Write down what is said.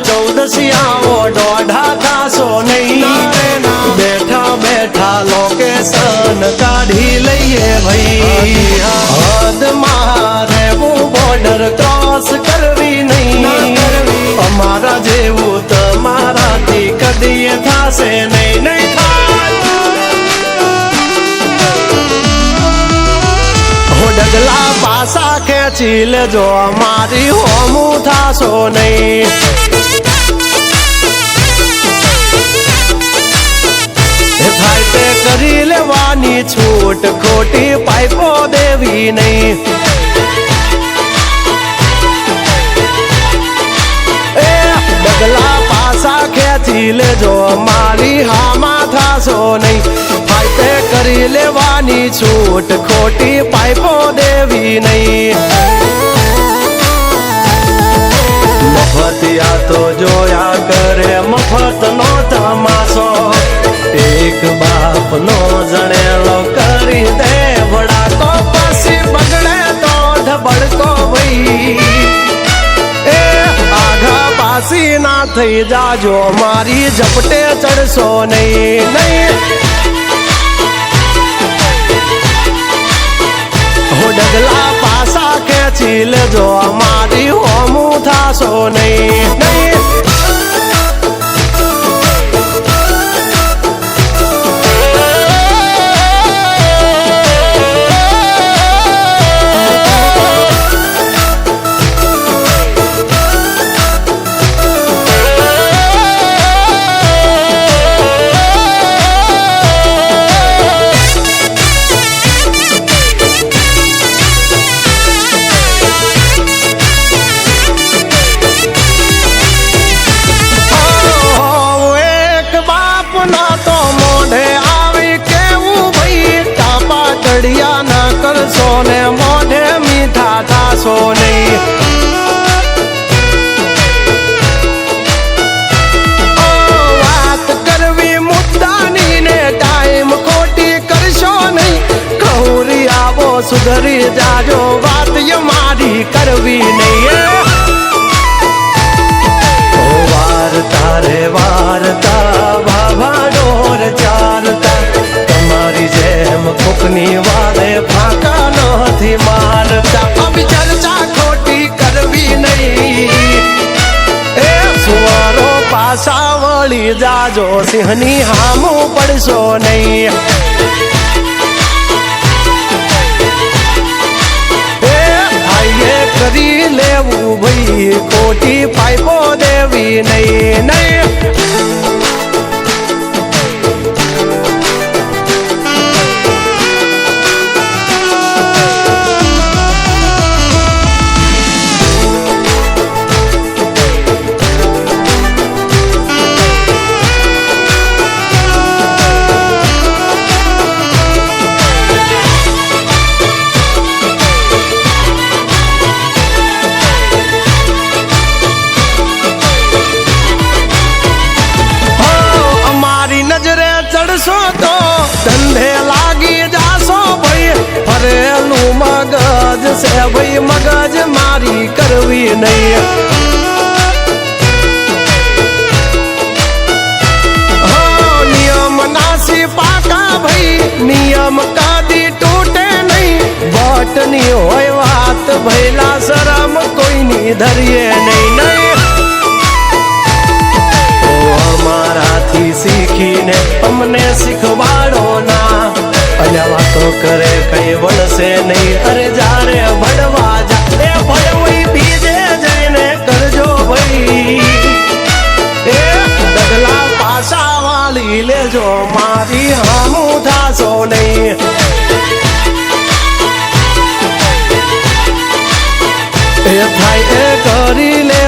चौदसियाओ डोढ़ा थासो नहीं बैठा बैठा लोकेशन काढ़ी लईए भाई हद मारे वो बॉर्डर क्रॉस करवी नहीं अमारा जेवू तमारा थी कदी थासे नहीं नहीं डगला पासा खेची ले जो हमारी होमू थासो नहीं फाइटे करी लेवानी छूट खोटी पाइपो देवी नहीं डगला पासा खेची ले जो हमारी हामा थासो नहीं फाइटे करी लेवानी छूट खोटी पाइपो देवी नहीं मफतिया तो जोया करे मफत नो तमाशो एक बाप नो जनेलो करी दे बड़ा को पसी बगड़े तो ढबड़ को भई आघा पासी ना थई जाजो मारी झपटे चढ़सो नहीं नहीं हो डगला पासा खेची ले जो हमारी होमू थासो नहीं नहीं ना कर सोने मोढ़े मीठा था सोने बात करवी मुद्दानी ने टाइम खोटी कर सो नहीं कहूरी आवो सुधरी जाजो बात ये मारी करवी नहीं वारता रे वारता बाबा डोर चारता तुम्हारी जेम फुकनी वाले फाका नहीं मारता अब चर्चा खोटी करवी नहीं सुवारो पासा वली जाजो सिंहनी हामू पड़सो नहीं आइए करी लेवू भई खोटी पाइपो देवी नहीं नहीं चढ़सो तो धंधे लागी जासो भई फरेलू मगज से भई मगज मारी करवी नहीं हो नियम नासी पाका भई नियम कादी टूटे नहीं बटनी होय बात भैला शरम कोई नहीं धरिए नहीं नहीं हमारा थी सीखीने हमने सिखवाड़ो ना अल्या वातो करे कई वन से नहीं अरे जा रे भड़वा जा ए भड़वई बीजे जने करजो भई ए डगला पासा वाली ले जो मारी हमू थासो नहीं ए थाई એ કરી લે